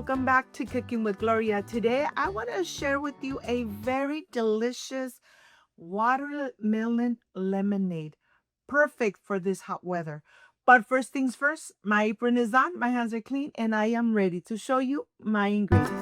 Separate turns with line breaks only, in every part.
welcome back to Cooking with Gloria. Today I want to share with you a very delicious watermelon lemonade, perfect for this hot weather. But first things first, my apron is on, my hands are clean, and I am ready to show you my ingredients.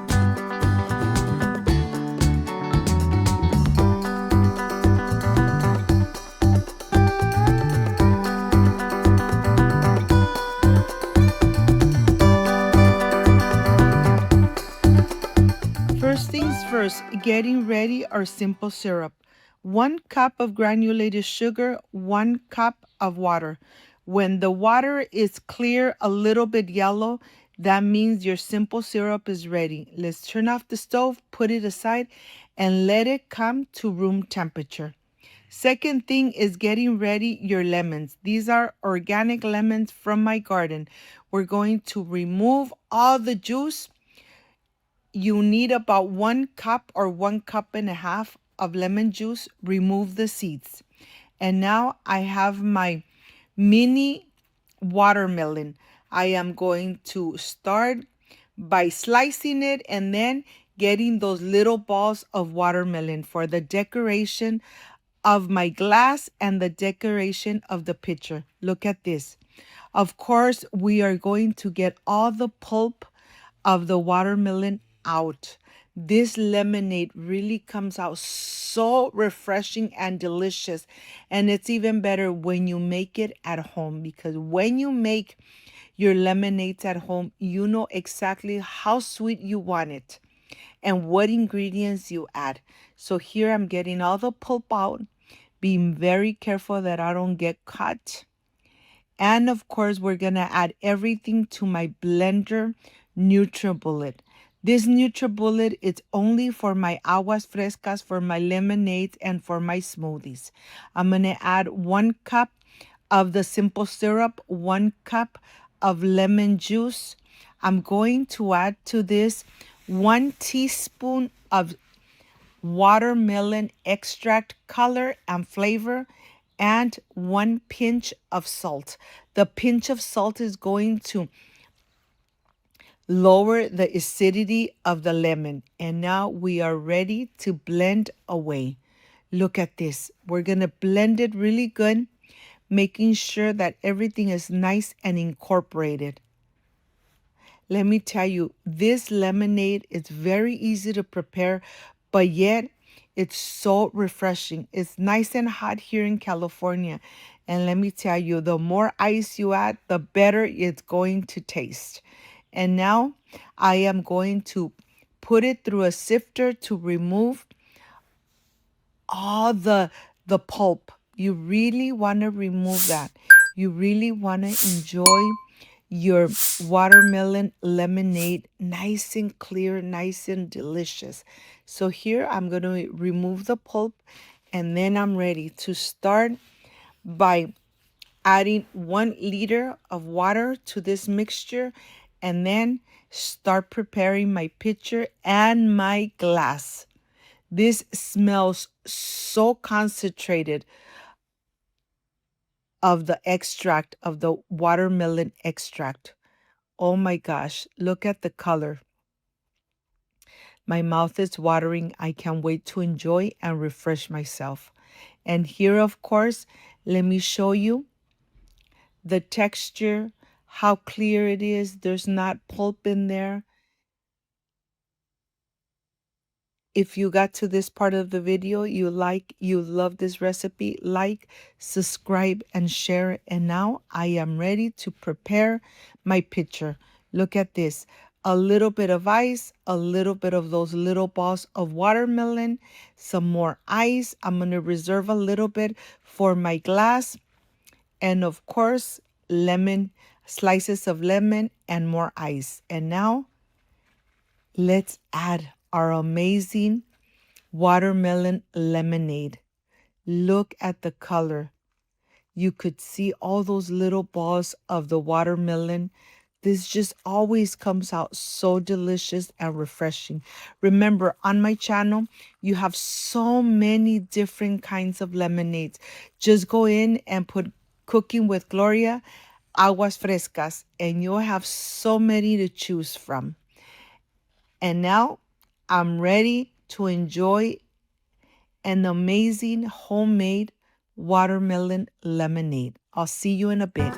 First things first, getting ready our simple syrup. 1 cup of granulated sugar, 1 cup of water. When the water is clear, a little bit yellow, that means your simple syrup is ready. Let's turn off the stove, put it aside, and let it come to room temperature. Second thing is getting ready your lemons. These are organic lemons from my garden. We're going to remove all the juice. You need about 1 cup or 1.5 cups of lemon juice. Remove the seeds. And now I have my mini watermelon. I am going to start by slicing it and then getting those little balls of watermelon for the decoration of my glass and the decoration of the pitcher. Look at this. Of course, we are going to get all the pulp of the watermelon out. This lemonade really comes out so refreshing and delicious. And it's even better when you make it at home, because when you make your lemonades at home, you know exactly how sweet you want it and what ingredients you add. So here I'm getting all the pulp out, being very careful that I don't get caught. And of course, we're going to add everything to my blender NutriBullet. This NutriBullet is only for my aguas frescas, for my lemonades, and for my smoothies. I'm going to add 1 cup of the simple syrup, 1 cup of lemon juice. I'm going to add to this 1 teaspoon of watermelon extract, color and flavor, and 1 pinch of salt. The pinch of salt is going to lower the acidity of the lemon. And now we are ready to blend away. Look at this. We're going to blend it really good, making sure that everything is nice and incorporated. Let me tell you, this lemonade is very easy to prepare, but yet it's so refreshing. It's nice and hot here in California. And let me tell you, the more ice you add, the better it's going to taste. And now I am going to put it through a sifter to remove all the pulp. You really want to remove that. You really want to enjoy your watermelon lemonade nice and clear, nice and delicious. So here I'm going to remove the pulp, and then I'm ready to start by adding 1 liter of water to this mixture, and then start preparing my pitcher and my glass. This smells so concentrated of the extract, of the watermelon extract. Oh my gosh, look at the color. My mouth is watering. I can't wait to enjoy and refresh myself. And here, of course, let me show you the texture, how clear it is. There's not pulp in there. If you got to this part of the video, you love this recipe, like, subscribe, and share. And now I am ready to prepare my pitcher. Look at this. A little bit of ice, a little bit of those little balls of watermelon, some more ice. I'm going to reserve a little bit for my glass. And of course, lemon, slices of lemon, and more ice. And now let's add our amazing watermelon lemonade. Look at the color. You could see all those little balls of the watermelon. This just always comes out so delicious and refreshing. Remember, on my channel, you have so many different kinds of lemonades. Just go in and put Cooking with Gloria, aguas frescas, and you'll have so many to choose from. And now I'm ready to enjoy an amazing homemade watermelon lemonade. I'll see you in a bit.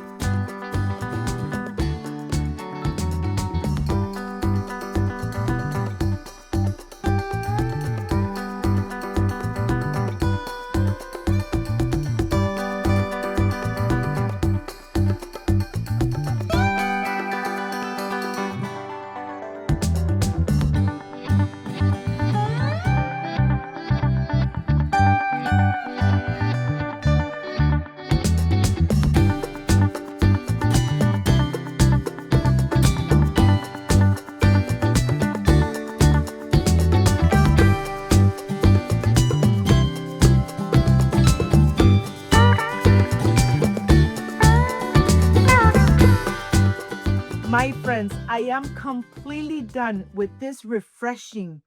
My friends, I am completely done with this refreshing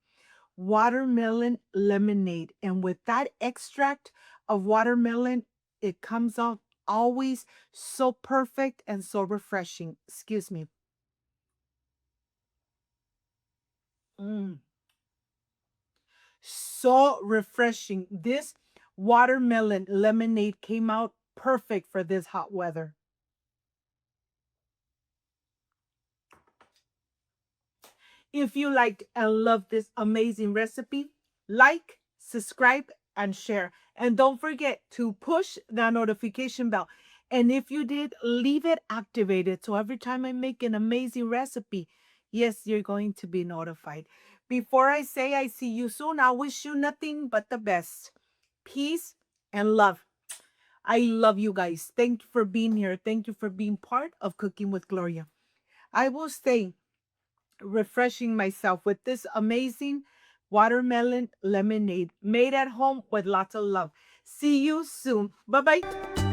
watermelon lemonade. And with that extract of watermelon, it comes out always so perfect and so refreshing. Excuse me. Mm, so refreshing. This watermelon lemonade came out perfect for this hot weather. If you liked and loved this amazing recipe, like, subscribe, and share. And don't forget to push the notification bell. And if you did, leave it activated. So every time I make an amazing recipe, yes, you're going to be notified. Before I say I see you soon, I wish you nothing but the best. Peace and love. I love you guys. Thank you for being here. Thank you for being part of Cooking with Gloria. I will stay refreshing myself with this amazing watermelon lemonade made at home with lots of love. See you soon. Bye bye.